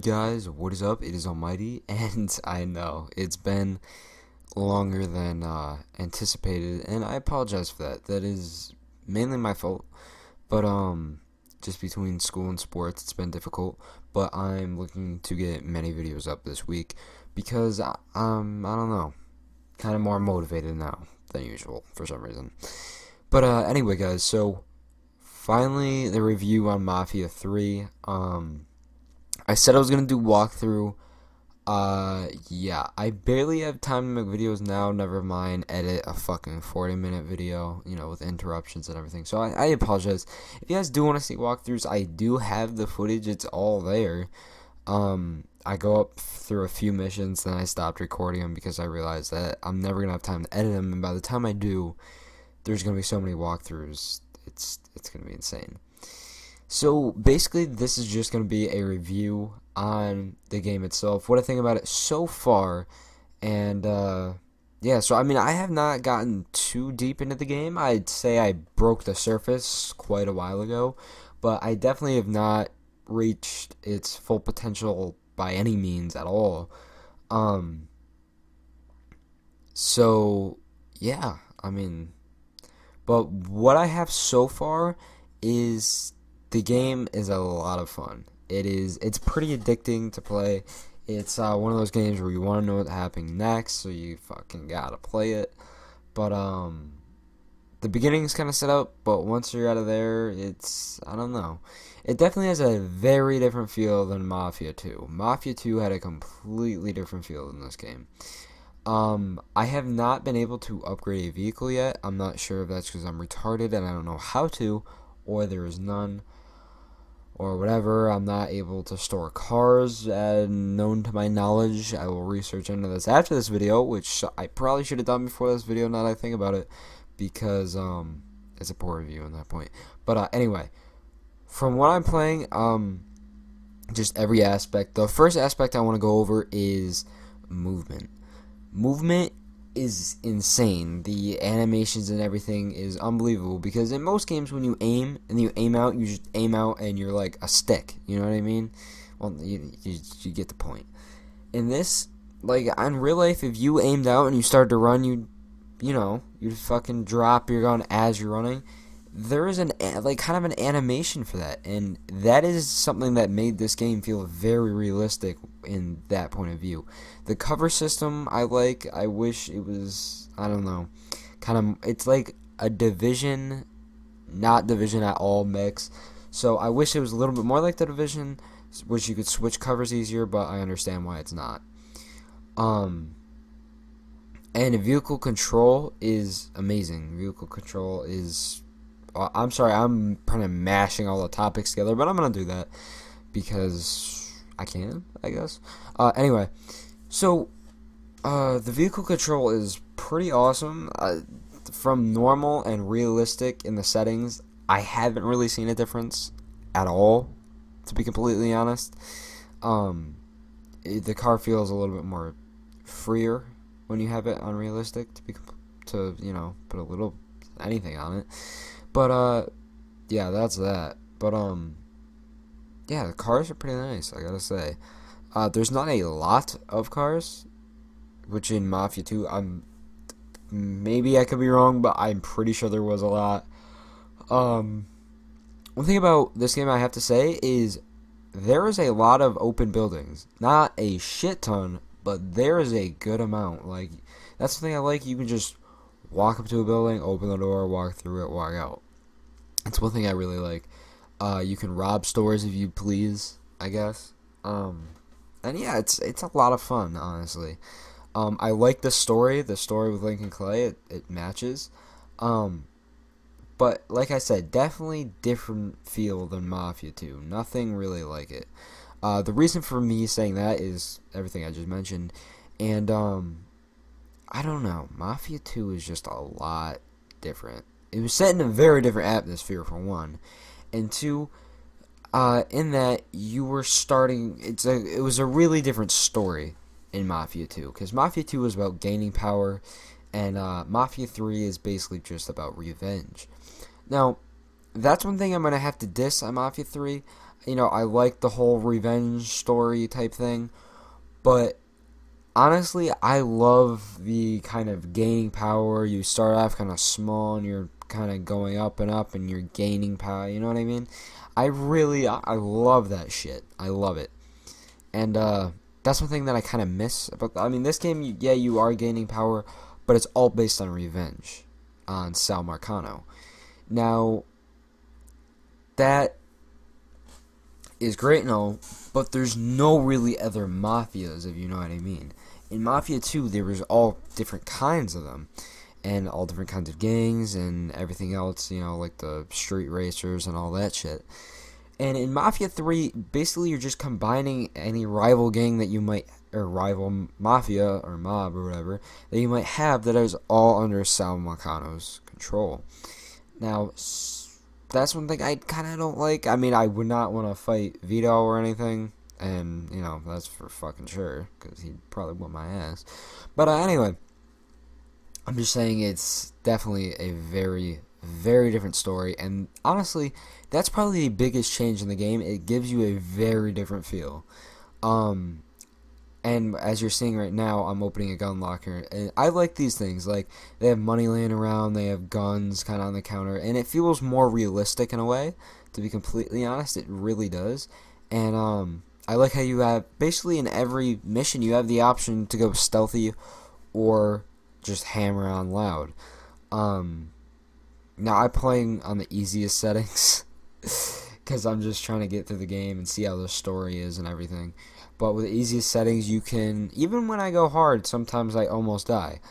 guys, what is up? It is Almighty, and I know it's been longer than anticipated, and I apologize for that. That is mainly my fault, but just between school and sports, it's been difficult. But I'm looking to get many videos up this week because I don't know, kind of more motivated now than usual for some reason. But anyway, guys, so finally the review on Mafia 3. I said I was gonna do walkthrough. Yeah, I barely have time to make videos now, never mind edit a fucking 40-minute video, with interruptions and everything. So I apologize. If you guys do want to see walkthroughs, I do have the footage, it's all there. I go up through a few missions, then I stopped recording them because I realized that I'm never gonna have time to edit them, and by the time I do, there's gonna be so many walkthroughs, it's gonna be insane. So basically, this is just going to be a review on the game itself, what I think about it so far, and yeah, so I mean, I have not gotten too deep into the game. I'd say I broke the surface quite a while ago, but I definitely have not reached its full potential by any means at all. So yeah, I mean, but what I have so far is the game is a lot of fun. It's pretty addicting to play. It's one of those games where you want to know what's happening next, so you fucking gotta play it. But the beginning's kind of set up, but once you're out of there, I don't know. It definitely has a very different feel than Mafia 2. Mafia 2 had a completely different feel than this game. I have not been able to upgrade a vehicle yet. I'm not sure if that's because I'm retarded and I don't know how to, or there is none, or whatever. I'm not able to store cars, known to my knowledge. I will research into this after this video, which I probably should have done before this video, now that I think about it, because it's a poor review at that point. But anyway, from what I'm playing, just every aspect. The first aspect I want to go over is movement. Movement is insane. The animations and everything is unbelievable, because in most games when you aim and you aim out, you just aim out and you're like a stick, you know what I mean? Well, you get the point. In this, like on real life, if you aimed out and you started to run, you'd fucking drop your gun as you're running. There is kind of an animation for that, and that is something that made this game feel very realistic in that point of view. The cover system I like. I wish it was, I don't know, it's like a Division, not Division at all mix. So I wish it was a little bit more like the Division, which you could switch covers easier, but I understand why it's not. And vehicle control is amazing. Vehicle control is, I'm sorry, I'm kind of mashing all the topics together, but I'm going to do that because I can, I guess. Anyway, so the vehicle control is pretty awesome. From normal and realistic in the settings, I haven't really seen a difference at all, to be completely honest. The car feels a little bit more freer when you have it on realistic, to put a little anything on it. But yeah, that's that. But yeah, the cars are pretty nice, I gotta say. There's not a lot of cars, which in Mafia 2, maybe I could be wrong, but I'm pretty sure there was a lot. One thing about this game I have to say is there is a lot of open buildings. Not a shit ton, but there is a good amount. Like, that's the thing I like. You can just walk up to a building, open the door, walk through it, walk out. That's one thing I really like. You can rob stores if you please, I guess. And yeah, it's a lot of fun, honestly. I like the story with Lincoln Clay. It matches. But like I said, definitely different feel than Mafia 2. Nothing really like it. The reason for me saying that is everything I just mentioned. And I don't know. Mafia 2 is just a lot different. It was set in a very different atmosphere, for one. And two, in that you were starting, it was a really different story in Mafia 2. Because Mafia 2 was about gaining power, and Mafia 3 is basically just about revenge. Now, that's one thing I'm going to have to diss on Mafia 3. you know, I like the whole revenge story type thing, but honestly, I love the kind of gaining power. You start off kind of small and you're kind of going up and up and you're gaining power, you know what I mean? I love that shit. I love it. And that's one thing that I kind of miss about, I mean, this game, yeah, you are gaining power, but it's all based on revenge on Sal Marcano. Now, that is great and all, but there's no really other mafias, if you know what I mean. In Mafia 2, there was all different kinds of them, and all different kinds of gangs and everything else, you know, like the street racers and all that shit. And in Mafia 3, basically you're just combining any rival gang that you might, or rival mafia or mob or whatever, that you might have that is all under Sal Marcano's control. Now, that's one thing I kind of don't like. I mean, I would not want to fight Vito or anything, and, you know, that's for fucking sure, because he'd probably whip my ass. But anyway, I'm just saying it's definitely a very, very different story, and honestly, that's probably the biggest change in the game. It gives you a very different feel. And as you're seeing right now, I'm opening a gun locker, and I like these things. Like, they have money laying around, they have guns kind of on the counter, and it feels more realistic in a way, to be completely honest. It really does. And I like how you have, basically in every mission, you have the option to go stealthy or just hammer on loud. Now, I'm playing on the easiest settings, because I'm just trying to get through the game and see how the story is and everything. But with the easiest settings, you can, even when I go hard, sometimes I almost die.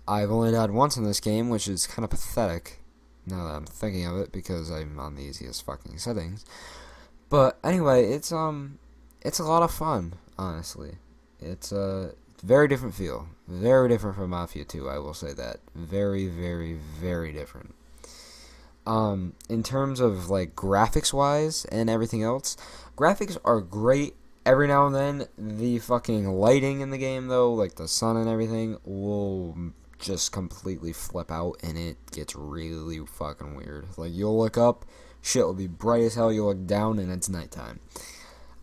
I've only died once in this game, which is kind of pathetic, now that I'm thinking of it, because I'm on the easiest fucking settings. But anyway, it's a lot of fun, honestly. It's a very different feel. Very different from Mafia 2, I will say that. Very, very, very different. In terms of, like, graphics-wise and everything else, graphics are great. Every now and then, the fucking lighting in the game, though, like the sun and everything, will just completely flip out, and it gets really fucking weird. Like, you'll look up, shit will be bright as hell, you'll look down, and it's nighttime.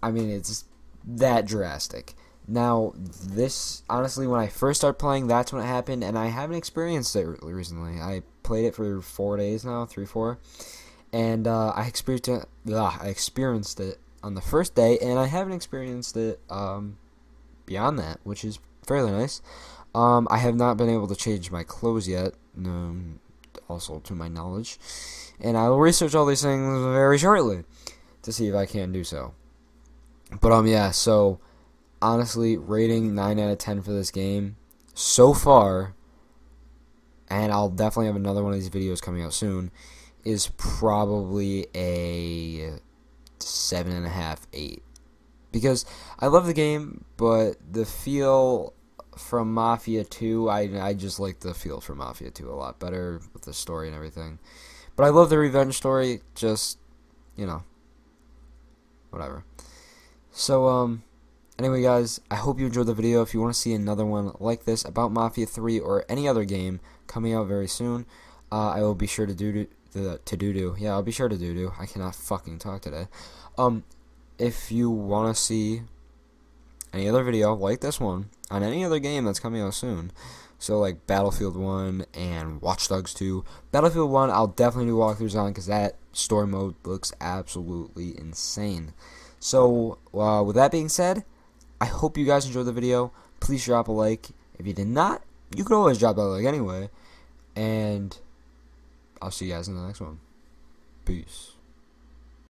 I mean, it's that drastic. Now, this, honestly, when I first started playing, that's when it happened, and I haven't experienced it recently. I played it for 4 days now, 3, 4, and I experienced it on the first day, and I haven't experienced it beyond that, which is fairly nice. I have not been able to change my clothes yet, also to my knowledge, and I will research all these things very shortly to see if I can do so. But yeah, so honestly, rating 9 out of 10 for this game so far, and I'll definitely have another one of these videos coming out soon, is probably a 7.5, 8. Because I love the game, but the feel from Mafia 2, I just like the feel from Mafia 2 a lot better with the story and everything. But I love the revenge story, just, you know, whatever. So, anyway, guys, I hope you enjoyed the video. If you want to see another one like this about Mafia 3 or any other game coming out very soon, I will be sure to do. Yeah, I'll be sure to do. I cannot fucking talk today. If you want to see any other video like this one on any other game that's coming out soon, so like Battlefield 1 and Watch Dogs 2. Battlefield 1, I'll definitely do walkthroughs on, because that story mode looks absolutely insane. So, with that being said, I hope you guys enjoyed the video. Please drop a like. If you did not, you could always drop that like anyway. And I'll see you guys in the next one. Peace.